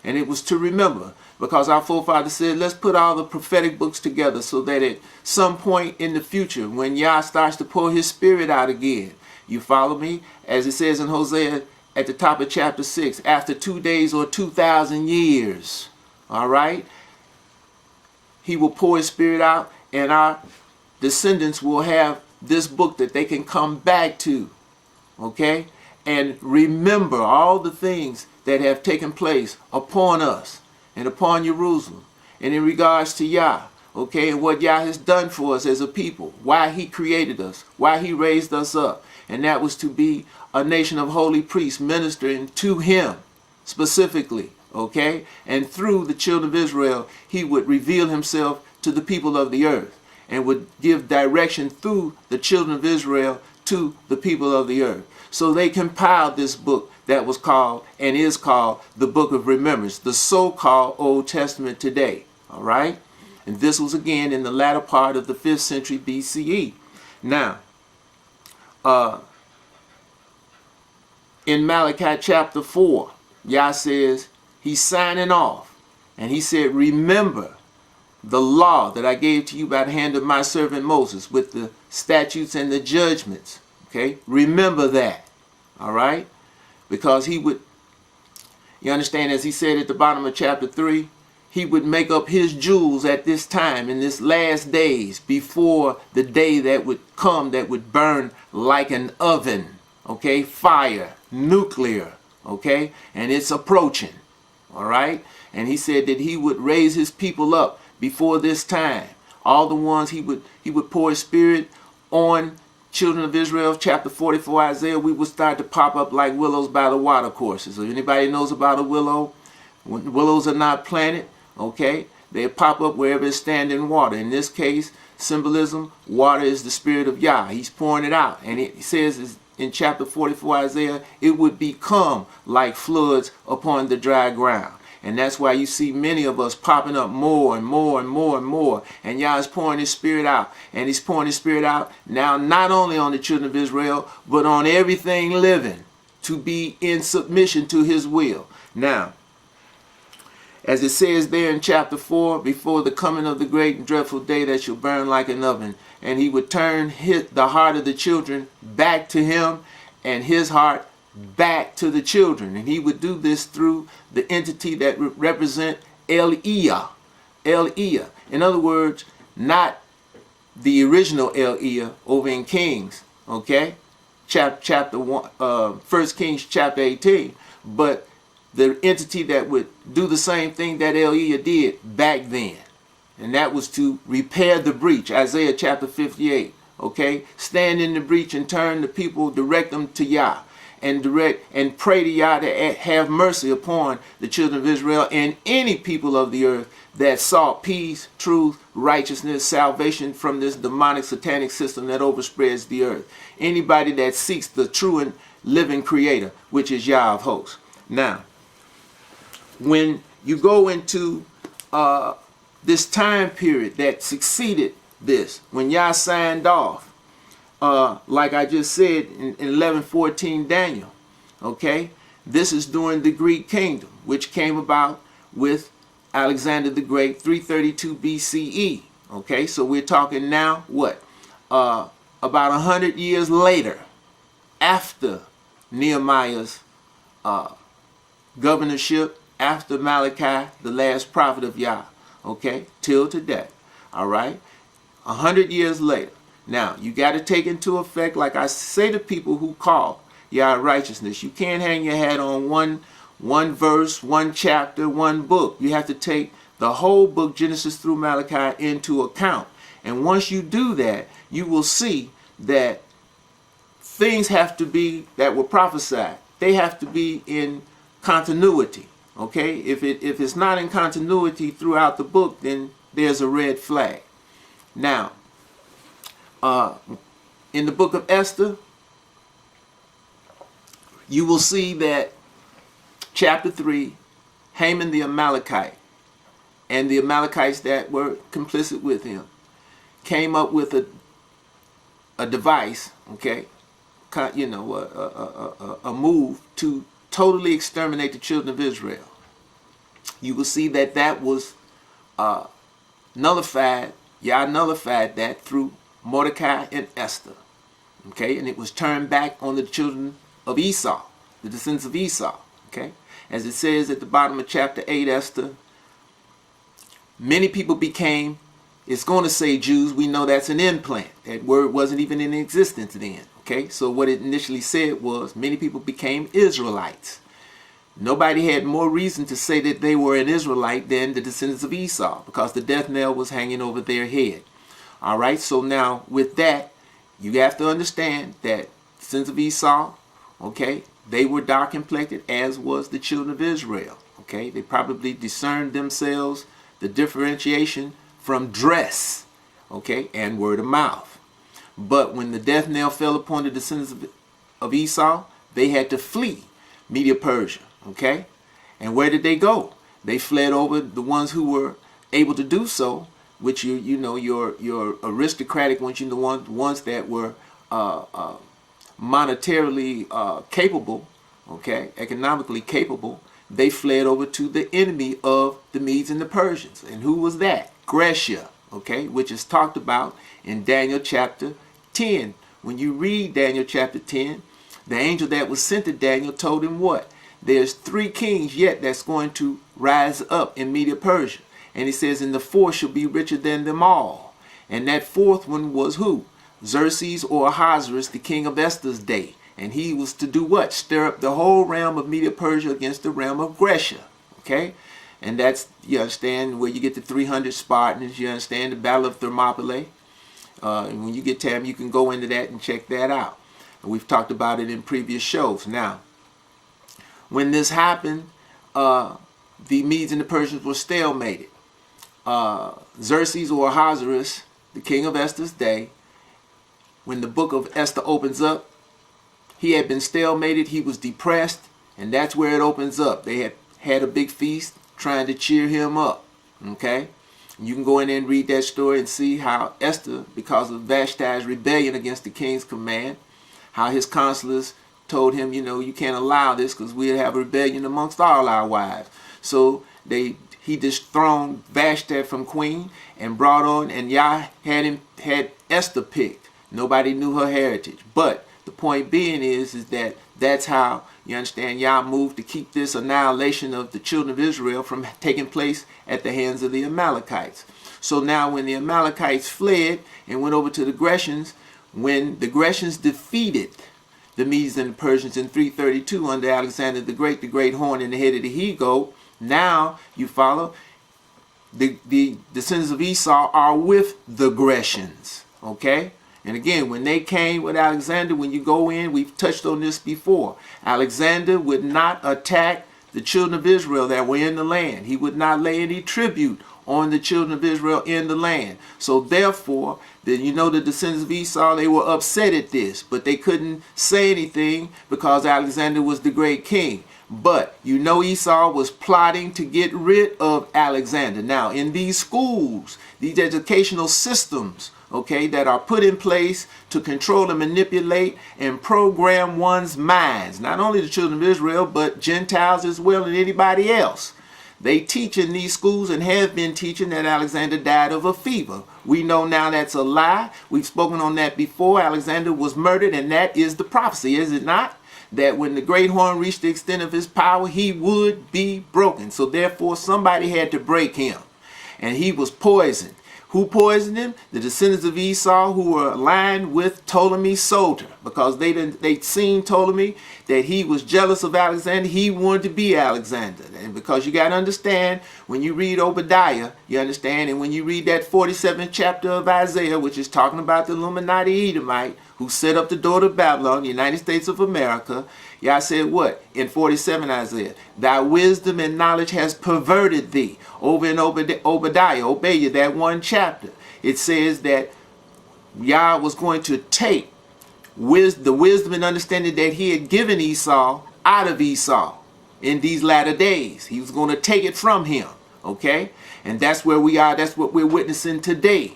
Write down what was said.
And it was to remember, because our forefathers said, let's put all the prophetic books together so that at some point in the future, when Yah starts to pour his spirit out again, you follow me? As it says in Hosea at the top of chapter 6, after 2 days or 2,000 years, all right, he will pour his spirit out, and our descendants will have this book that they can come back to, okay, and remember all the things that have taken place upon us and upon Jerusalem, and in regards to Yah, okay, and what Yah has done for us as a people, why he created us, why he raised us up, and that was to be a nation of holy priests ministering to him specifically, okay, and through the children of Israel, he would reveal himself to the people of the earth and would give direction through the children of Israel to the people of the earth. So they compiled this book that was called and is called the Book of Remembrance, the so-called Old Testament today, all right? And this was again in the latter part of the 5th century BCE. Now, in Malachi chapter 4, Yah says, he's signing off, and he said, remember the law that I gave to you by the hand of my servant Moses with the statutes and the judgments. Okay, remember that, all right? Because he would, you understand, as he said at the bottom of chapter 3, he would make up his jewels at this time, in this last days, before the day that would come that would burn like an oven, okay, fire, nuclear, okay, and it's approaching, all right? And he said that he would raise his people up before this time. All the ones he would pour his spirit on children of Israel. Chapter 44 Isaiah, we would start to pop up like willows by the water courses. If anybody knows about a willow, when willows are not planted, okay, they pop up wherever it's standing water. In this case, symbolism, water is the spirit of Yah. He's pouring it out. And it says in chapter 44 Isaiah, it would become like floods upon the dry ground. And that's why you see many of us popping up more and more and more and more. And Yah is pouring his spirit out. And he's pouring his spirit out now not only on the children of Israel, but on everything living to be in submission to his will. Now, as it says there in chapter 4, before the coming of the great and dreadful day that shall burn like an oven, and he would turn the heart of the children back to him, and his heart back to the children. And he would do this through the entity that represent El-Iyah. El-Iyah. In other words, not the original El-Iyah over in Kings, okay? Chapter 1, 1 Kings chapter 18, but the entity that would do the same thing that El-Iyah did back then. And that was to repair the breach. Isaiah chapter 58, okay? Stand in the breach and turn the people, direct them to Yah. And direct and pray to Yah to have mercy upon the children of Israel and any people of the earth that sought peace, truth, righteousness, salvation from this demonic satanic system that overspreads the earth. Anybody that seeks the true and living creator, which is Yah of hosts. Now, when you go into this time period that succeeded this, when Yah signed off, like I just said in 11:14 Daniel, okay, this is during the Greek kingdom, which came about with Alexander the Great, 332 BCE, okay, so we're talking now, what, about 100 years later, after Nehemiah's governorship, after Malachi, the last prophet of Yah, okay, till today, all right, 100 years later. Now, you got to take into effect, like I say to people who call Yah righteousness, you can't hang your hat on one verse, one chapter, one book. You have to take the whole book, Genesis through Malachi, into account. And once you do that, you will see that things have to be, that were prophesied, they have to be in continuity. Okay? If it's not in continuity throughout the book, then there's a red flag. Now, in the book of Esther, you will see that chapter 3, Haman the Amalekite and the Amalekites that were complicit with him came up with a device, okay, you know, a move to totally exterminate the children of Israel. you will see that that was nullified. Yah nullified that through Mordecai and Esther. Okay, and it was turned back on the children of Esau, the descendants of Esau. Okay, as it says at the bottom of chapter 8, Esther, many people became, it's going to say Jews. We know that's an implant. That word wasn't even in existence then. Okay, so what it initially said was many people became Israelites. Nobody had more reason to say that they were an Israelite than the descendants of Esau, because the death knell was hanging over their head. All right, so now with that, you have to understand that descendants of Esau, okay, they were dark complected, as was the children of Israel. Okay, they probably discerned themselves the differentiation from dress, okay, and word of mouth. But when the death knell fell upon the descendants of Esau, they had to flee Media-Persia. Okay, and where did they go? They fled over, the ones who were able to do so, which you know your aristocratic ones, you know, the ones that were monetarily capable, okay, economically capable. They fled over to the enemy of the Medes and the Persians. And who was that? Grecia, okay, which is talked about in Daniel chapter 10. When you read Daniel chapter 10, the angel that was sent to Daniel told him what? There's 3 kings yet that's going to rise up in Media-Persia. And he says, and the 4th shall be richer than them all. And that 4th one was who? Xerxes or Ahasuerus, the king of Esther's day. And he was to do what? Stir up the whole realm of Media-Persia against the realm of Grecia. Okay? And that's, you understand, where you get the 300 Spartans. You understand the Battle of Thermopylae. And when you get time, you can go into that and check that out. And we've talked about it in previous shows. Now, when this happened, the Medes and the Persians were stalemated. Xerxes or Ahasuerus, the king of Esther's day, when the book of Esther opens up, he had been stalemated, he was depressed, and that's where it opens up. They had had a big feast trying to cheer him up. Okay? You can go in there and read that story and see how Esther, because of Vashti's rebellion against the king's command, how his counselors told him, you know, you can't allow this because we'd have a rebellion amongst all our wives. So he dethroned Vashti from queen and brought on, and Yah had Esther picked. Nobody knew her heritage. But the point being is that that's how, you understand, Yah moved to keep this annihilation of the children of Israel from taking place at the hands of the Amalekites. So now when the Amalekites fled and went over to the Grecians, when the Grecians defeated the Medes and the Persians in 332 under Alexander the great horn in the head of the he-goat, now you follow, the descendants of Esau are with the Grecians. Okay? And again, when they came with Alexander, when you go in, we've touched on this before. Alexander would not attack the children of Israel that were in the land. He would not lay any tribute on the children of Israel in the land. So therefore, you know, the descendants of Esau, they were upset at this, but they couldn't say anything because Alexander was the great king. But you know, Esau was plotting to get rid of Alexander. Now, in these schools, these educational systems, okay, that are put in place to control and manipulate and program one's minds, not only the children of Israel, but Gentiles as well and anybody else. They teach in these schools and have been teaching that Alexander died of a fever. We know now that's a lie. We've spoken on that before. Alexander was murdered, and that is the prophecy, is it not? That when the great horn reached the extent of his power, he would be broken. So therefore, somebody had to break him. And he was poisoned. Who poisoned him? The descendants of Esau, who were aligned with Ptolemy's soldier, because they'd seen Ptolemy, that he was jealous of Alexander. He wanted to be Alexander. And because you got to understand, when you read Obadiah, you understand, and when you read that 47th chapter of Isaiah, which is talking about the Illuminati Edomite who set up the door to Babylon, the United States of America, Yah said what? In 47 Isaiah, thy wisdom and knowledge has perverted thee. Over in Obadiah, that one chapter, it says that Yah was going to take the wisdom and understanding that he had given Esau out of Esau in these latter days. He was going to take it from him. Okay? And that's where we are. That's what we're witnessing today.